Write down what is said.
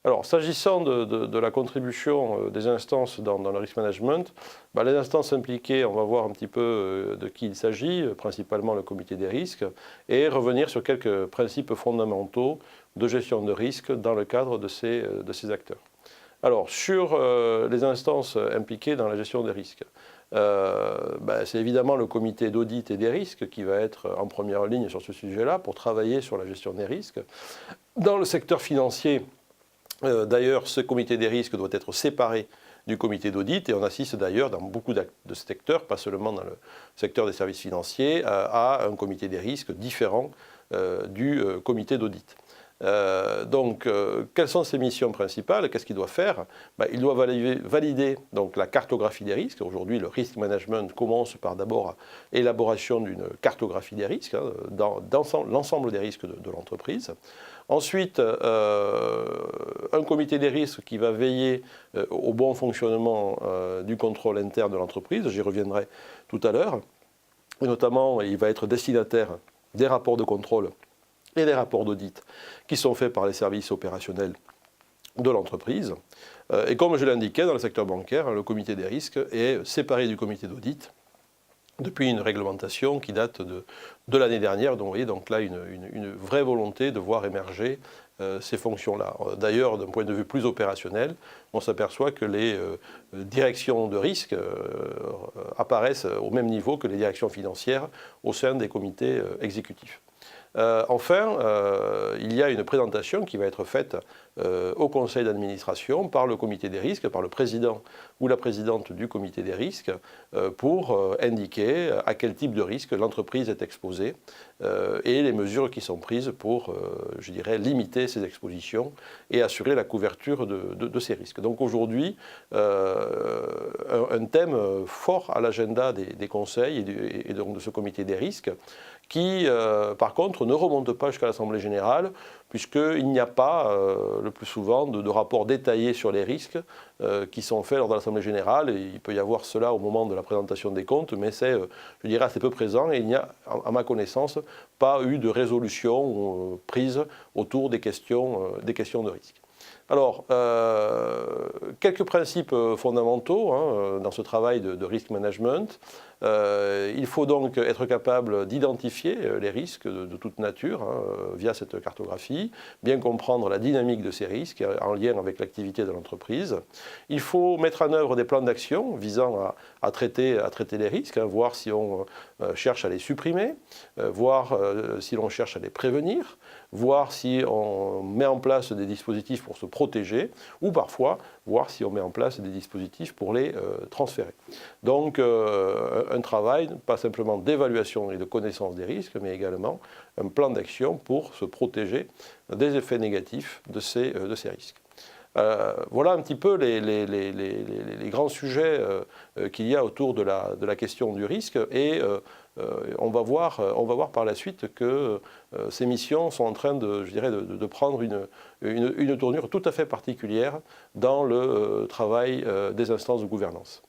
Alors, s'agissant de la contribution des instances dans le risk management, les instances impliquées, on va voir un petit peu de qui il s'agit, principalement le comité des risques, et revenir sur quelques principes fondamentaux de gestion de risque dans le cadre de ces acteurs. Alors, sur les instances impliquées dans la gestion des risques, c'est évidemment le comité d'audit et des risques qui va être en première ligne sur ce sujet-là pour travailler sur la gestion des risques. Dans le secteur financier, d'ailleurs, ce comité des risques doit être séparé du comité d'audit et on assiste d'ailleurs dans beaucoup de secteurs, pas seulement dans le secteur des services financiers, à un comité des risques différent du comité d'audit. Donc, quelles sont ses missions principales? Qu'est-ce qu'il doit faire? Il doit valider donc, la cartographie des risques. Aujourd'hui, le risk management commence par d'abord l'élaboration d'une cartographie des risques, dans l'ensemble des risques de l'entreprise. Ensuite, un comité des risques qui va veiller au bon fonctionnement du contrôle interne de l'entreprise. J'y reviendrai tout à l'heure. Et notamment, il va être destinataire des rapports de contrôle et des rapports d'audit qui sont faits par les services opérationnels de l'entreprise. Et comme je l'indiquais, dans le secteur bancaire, le comité des risques est séparé du comité d'audit depuis une réglementation qui date de l'année dernière. Donc, vous voyez, donc là, une vraie volonté de voir émerger ces fonctions-là. D'ailleurs, d'un point de vue plus opérationnel, on s'aperçoit que les directions de risque apparaissent au même niveau que les directions financières au sein des comités exécutifs. Enfin, il y a une présentation qui va être faite au conseil d'administration par le comité des risques, par le président ou la présidente du comité des risques, pour indiquer à quel type de risque l'entreprise est exposée et les mesures qui sont prises pour, je dirais, limiter ces expositions et assurer la couverture de ces risques. Donc aujourd'hui, un thème fort à l'agenda des conseils et donc de ce comité des risques, qui, par contre, ne remonte pas jusqu'à l'Assemblée générale, puisqu'il n'y a pas, le plus souvent, de rapports détaillés sur les risques qui sont faits lors de l'Assemblée générale. Et il peut y avoir cela au moment de la présentation des comptes, mais c'est, je dirais, assez peu présent. Et il n'y a, à ma connaissance, pas eu de résolution prise autour des questions de risque. Alors, quelques principes fondamentaux dans ce travail de risk management. Il faut donc être capable d'identifier les risques de toute nature via cette cartographie, bien comprendre la dynamique de ces risques en lien avec l'activité de l'entreprise. Il faut mettre en œuvre des plans d'action visant à traiter les risques, voir si on cherche à les supprimer, voir si l'on cherche à les prévenir, voir si on met en place des dispositifs pour se protéger, ou parfois voir si on met en place des dispositifs pour les transférer. Donc un travail, pas simplement d'évaluation et de connaissance des risques, mais également un plan d'action pour se protéger des effets négatifs de ces risques. Voilà un petit peu les grands sujets qu'il y a autour de la question du risque et on va voir par la suite que ces missions sont en train de prendre une tournure tout à fait particulière dans le travail des instances de gouvernance.